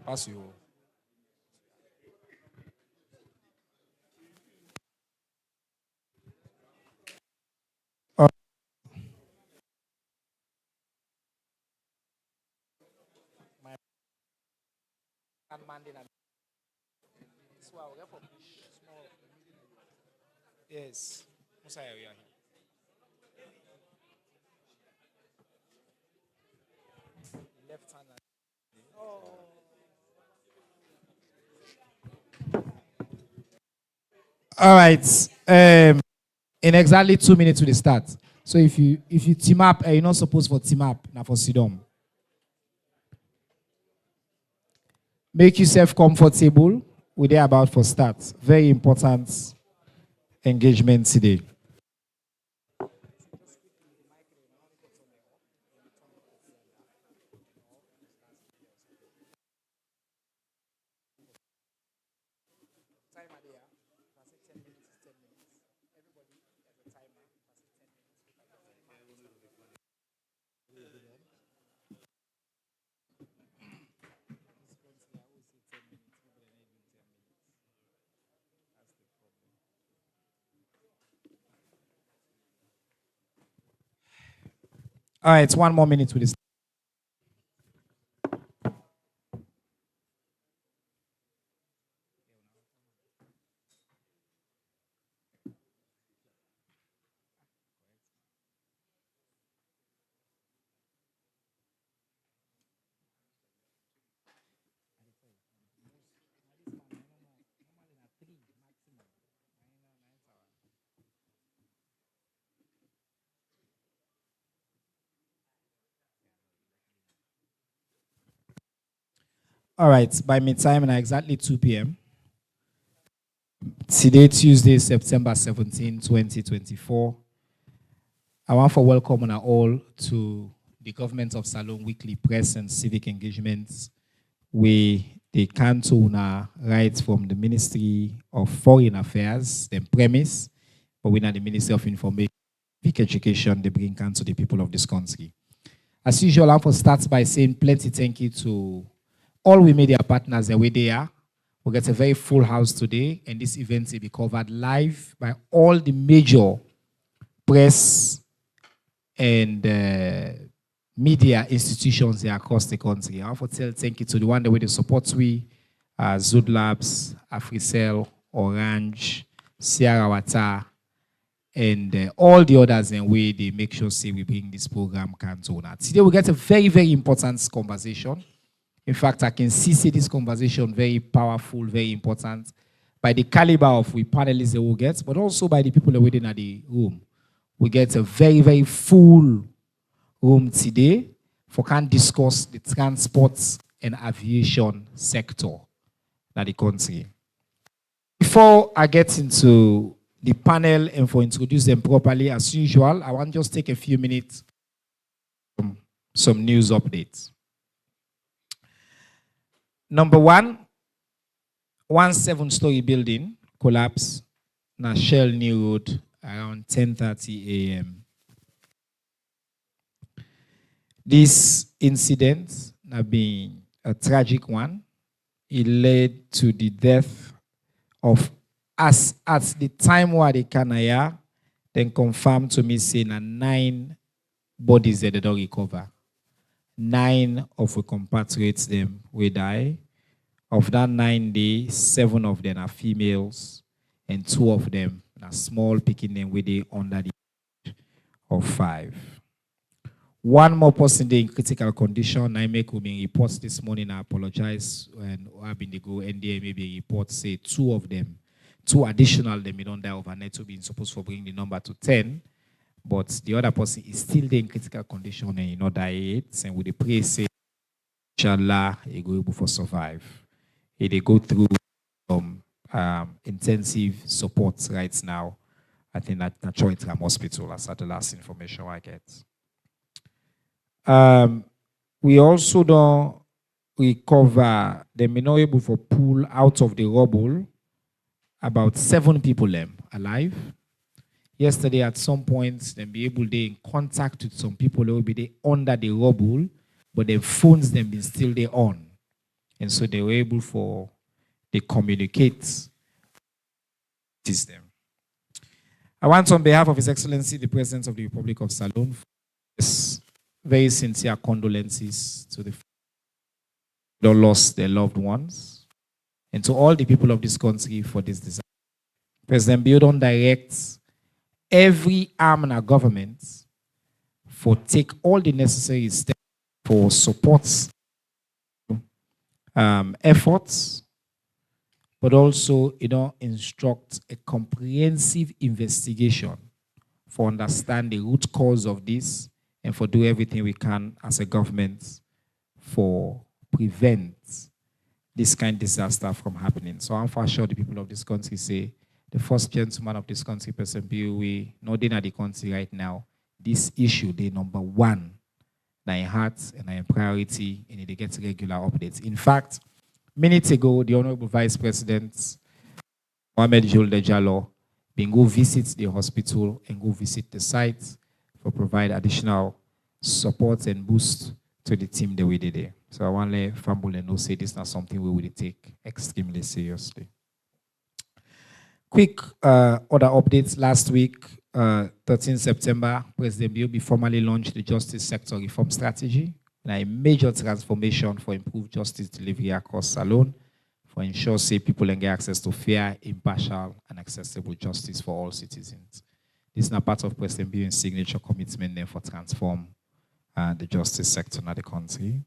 Pass you. Yes. Musayeroh, yeah. Left hand. All right. In exactly 2 minutes to the start. So if you team up, you're not supposed for team up, now for sit-down. Make yourself comfortable. We're there about for start. Very important engagement today. All right, 1 more minute with this. All right, by midtime now exactly 2 p.m. Today, Tuesday, September 17, 2024. I want to welcome you all to the Government of Salone weekly press and civic engagements, where they can to right from the Ministry of Foreign Affairs, the premise, but we are the Ministry of Information, Civic Education, they bring can to the people of this country. As usual, I want to start by saying plenty thank you to all we media partners the way they are. We get a very full house today, and this event will be covered live by all the major press and media institutions here across the country. I want to tell thank you to the one that way they support we, Zood Labs, Africell, Orange, Sierra Water, and all the others in way they make sure say we bring this program can to that. Today we get a very, very important conversation. In fact, I can see this conversation very powerful, very important by the caliber of we panelists that we get, but also by the people that are within the room. We get a very, very full room today for can discuss the transport and aviation sector in the country. Before I get into the panel and for introduce them properly, as usual, I want to just take a few minutes some news updates. Number one 7-story building collapsed na Shell New Road around 10:30 a.m. This incident has been a tragic one. It led to the death of, as at the time where the Kanaya, then confirmed to me saying 9 bodies that they don't recover. 9 of our compatriots them will die. Of that 9 days, 7 of them are females, and 2 of them are small, picking them with they under the age of 5. 1 more person in critical condition. I make me reports this morning. I apologize when I've been to go NDA maybe report say 2 of them, 2 additional them don't die overnight to be supposed to bring the number to 10. But the other person is still there in critical condition and you know die yet. And with the pray say, inshallah, he go able to survive. They go through some intensive support right now. I think at Chernor Hospital. That's the last information I get. We also don't recover the not able to pull out of the rubble about 7 people alive. Yesterday, at some point, them be able to be in contact with some people who will be there under the rubble, but their phones them be still there on. And so they were able for, they communicate system. I want on behalf of His Excellency, the President of the Republic of Salone, very sincere condolences to the who lost their loved ones and to all the people of this country for this disaster. President Biodon directs every arm in our government for take all the necessary steps for support efforts, but also, instruct a comprehensive investigation for understand the root cause of this and for do everything we can as a government for prevent this kind of disaster from happening. So I'm for sure the people of this country say, the first gentleman of this country, President Bill, we know they are the country right now. This issue, the number one, in heart and in priority, and they get regular updates. In fact, minutes ago, the Honorable Vice President, Mohamed Julde Jallo, been go visit the hospital and go visit the site for provide additional support and boost to the team that we did there. So I want to let Fambule know say this is not something we will take extremely seriously. Quick other updates. Last week, 13 September, President Biobi formally launched the Justice Sector Reform Strategy, and a major transformation for improved justice delivery across Salone, for ensure say people can get access to fair, impartial, and accessible justice for all citizens. This is now part of President Biobi's signature commitment then for transform the justice sector in the country.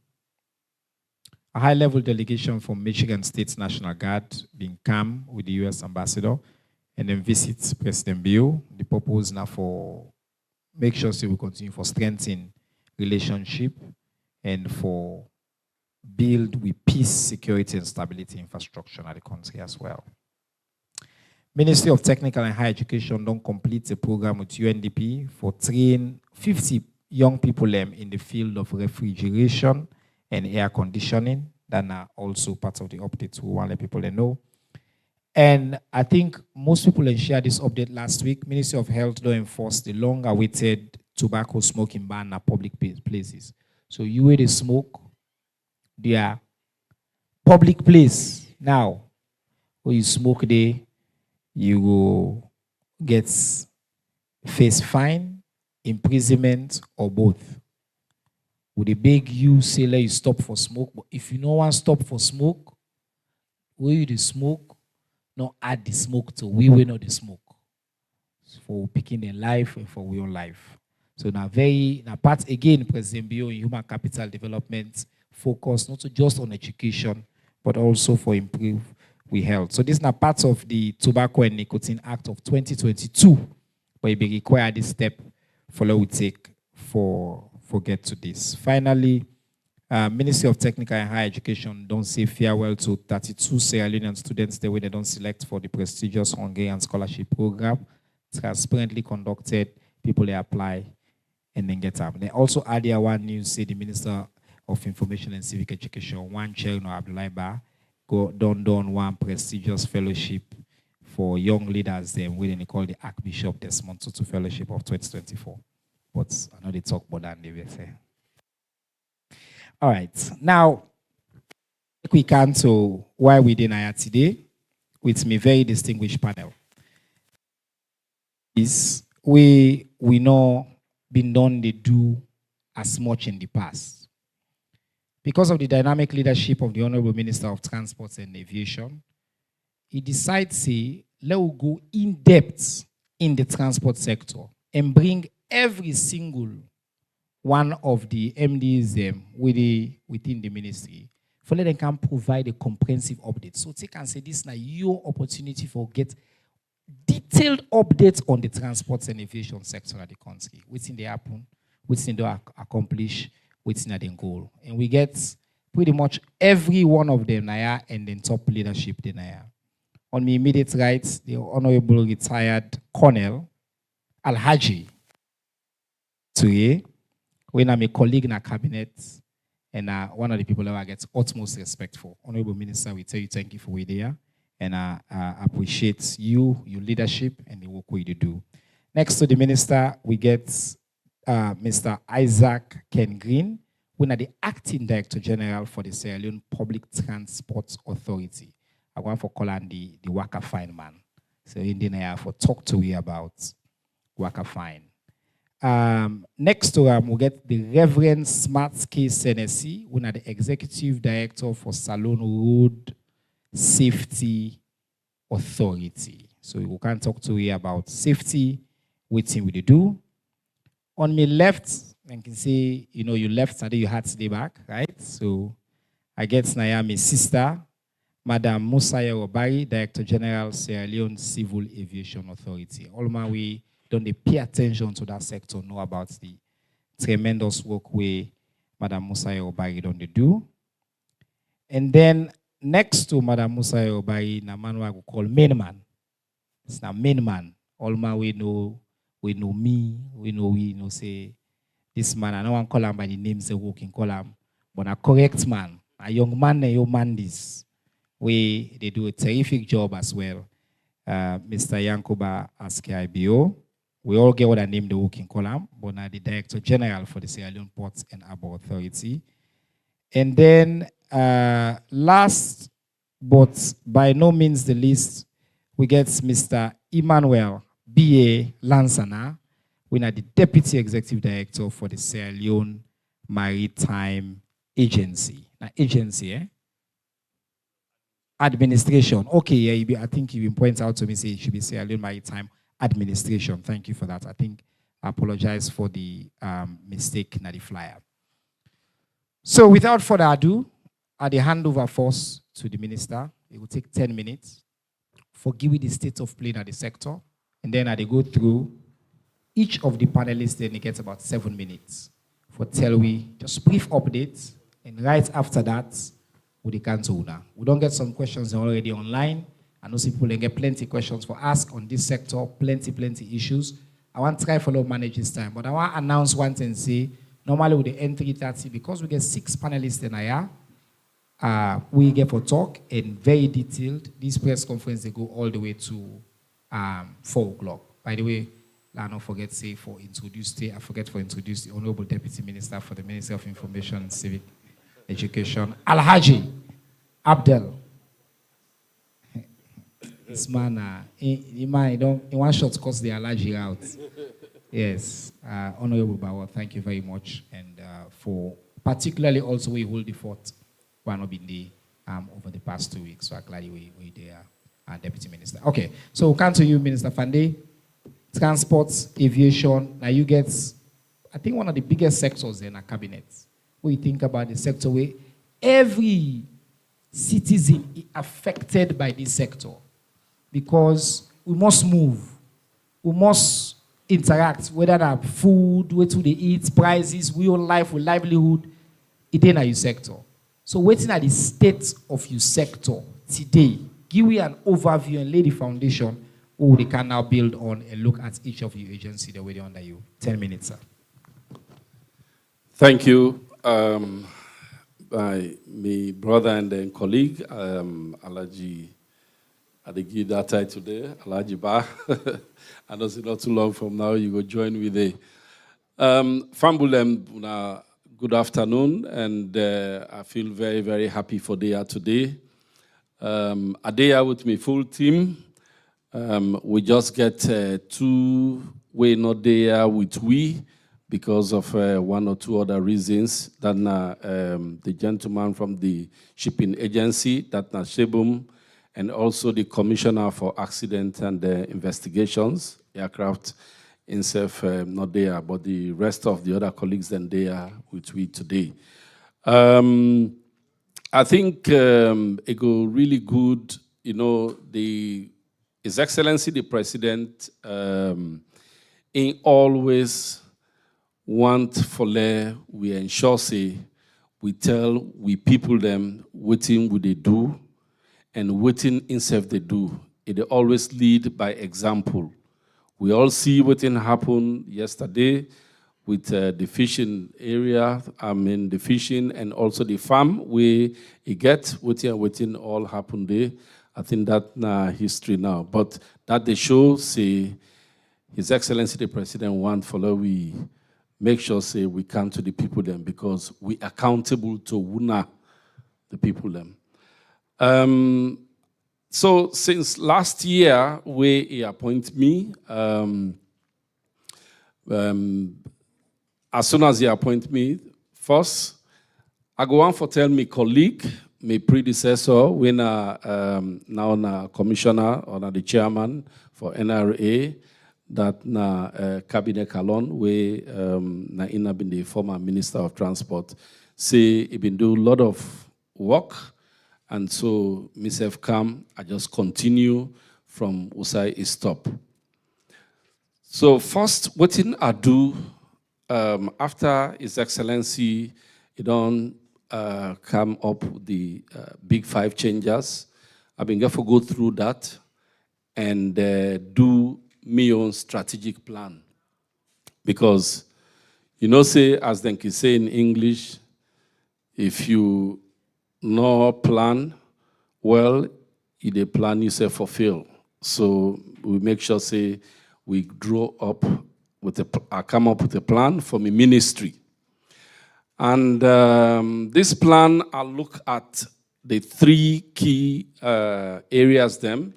A high-level delegation from Michigan State's National Guard being come with the U.S. ambassador and then visit President Bio. The purpose now for make sure we continue for strengthening relationship and for build with peace, security, and stability infrastructure in the country as well. Ministry of Technical and Higher Education don't complete a program with UNDP for train 50 young people in the field of refrigeration and air conditioning that are also part of the updates we want to let people know. And I think most people share this update last week. Ministry of Health don't enforce the long-awaited tobacco smoking ban at public places. So you where they smoke, they are public place now. When you smoke there, you will get face fine, imprisonment, or both. Would they beg you, say let you stop for smoke? But if you no want stop for smoke, where you the smoke, not add the smoke to we will not the smoke. For picking their life and for we own life. So now part again, President Bio in human capital development focus not just on education, but also for improve we health. So this is now part of the Tobacco and Nicotine Act of 2022, but it be require this step follow we take for get to this. Finally, Ministry of Technical and Higher Education don't say farewell to 32 Sierra Leonean students the way they don't select for the prestigious Hungarian scholarship program. Transparently conducted, people they apply and then get up. They also add here one news, say the Minister of Information and Civic Education, one Chernor Bah, done one prestigious fellowship for young leaders, them where they call the Archbishop Desmond Tutu Fellowship of 2024. But I know they talk more than they will say. All right. Now, we come to why we did here today with me very distinguished panel. Is we know been done they do as much in the past. Because of the dynamic leadership of the Honorable Minister of Transport and Aviation, he decides to let us go in depth in the transport sector and bring every single one of the MDs within the ministry for let them can provide a comprehensive update. So take and say this now your opportunity for get detailed updates on the transport and aviation sector of the country. What's in the happen, what's in the accomplish, what's in the goal. And we get pretty much every one of them now and then top leadership now. On my immediate right, the Honorable Retired Colonel Alhaji Turay, when I'm a colleague in a cabinet and one of the people that I get utmost respect for. Honorable Minister, we tell you thank you for being there. And I appreciate you, your leadership, and the work we do. Next to the minister, we get Mr. Isaac Ken Green, we are the Acting Director General for the Sierra Leone Public Transport Authority. I want for calling the Waka Fine man. So in the here for talk to you about Waka Fine. Next to we get the Reverend Smart K Senesi, we are the Executive Director for Salone Road Safety Authority. So we can talk to you about safety, what thing we do. On my left, I can say, you left and then you had to stay back, right? So I get my sister, Madam Musayeroh Barrie, Director General, Sierra Leone Civil Aviation Authority. All my way, don't they pay attention to that sector, know about the tremendous work we Madam Musayeroh Barrie don't do. And then next to Madam Musayeroh Barrie, na man we call main man. It's na main man. All my way know me, we know say this man. I don't want to call him by the names they working call him, but a correct man, a young man, a young man this. They do a terrific job as well. Mr. Yankuba Bio. We all get what I name the working column, but now the Director General for the Sierra Leone Ports and Habour Authority. And then last, but by no means the least, we get Mr. Emmanuel Lansana. We are the Deputy Executive Director for the Sierra Leone Maritime Agency. Now, agency, eh? Administration. Okay, yeah, I think you pointed out to me, say it should be Sierra Leone Maritime Administration. Thank you for that. I think I apologize for the mistake in the flyer. So without further ado, I hand over first to the minister. It will take 10 minutes for giving the state of play at the sector. And then I go through each of the panelists, then it gets about 7 minutes for tell we just brief updates. And right after that, we can to una. We don't get some questions already online. I know people get plenty of questions for ask on this sector, plenty issues. I want to try follow manage this time, but I want to announce one thing and say, normally with the N330, because we get 6 panelists in here, we get for talk and very detailed. This press conference, they go all the way to 4 o'clock. By the way, I don't forget say I forget to introduce the Honorable Deputy Minister for the Ministry of Information and Civic Education, Alhaji Abdel. This man, he one shot cost the Alhaji out. Yes, Honorable Bawa, thank you very much, and for particularly also we hold the fort one of the over the past 2 weeks. So I'm glad we there, Deputy Minister. Okay, so we'll come to you, Minister Fanday. Transport, aviation. Now you get, I think, one of the biggest sectors in our cabinet. When you think about the sector where every citizen is affected by this sector, because we must move, we must interact, whether that food, where to they eat, prices, we own life, with livelihood, it ain't your sector. So waiting at the state of your sector today, give you an overview and lay the foundation, or they can now build on and look at each of your agencies the way they're under you. 10 minutes, sir. Thank you. My brother and then colleague, Alhaji Adegi that title today, Alhaji Bah. I know it's not too long from now, you go join with the Fambulem, good afternoon, and I feel very, very happy for they are today. Adeya with me full team. We just get 2 way not there with we because of 1 or 2 other reasons. That the gentleman from the shipping agency, that Shebum, and also the commissioner for accident and investigations, aircraft himself not there, but the rest of the other colleagues then they are with we today. I think it go really good, His Excellency the President in always want for we ensure say we tell we people them waiting what they do and waiting himself they do. It always lead by example. We all see what happened yesterday with the fishing area, the fishing and also the farm where it get waiting all happened there. I think that's history now. But that they show, say, His Excellency the President want follow we make sure say we come to the people them, because we accountable to WUNA, the people them. So since last year, where he appoint me, as soon as he appoint me, first, I go on for tell me colleague, my predecessor, when now na commissioner or na the chairman for NRA, that na cabinet kalon, where na ina been the former minister of transport, say he been do a lot of work. And so, myself come, I just continue from Usai stop. So first, what thing I do, after His Excellency, he don't come up with the big 5 changes. I've been going to go through that and do my own strategic plan. Because, you know, say, as they can say in English, if you no plan, well, you dey plan yourself fulfill. So we make sure say we draw up with I come up with a plan for my ministry. And this plan, I'll look at the 3 key areas them.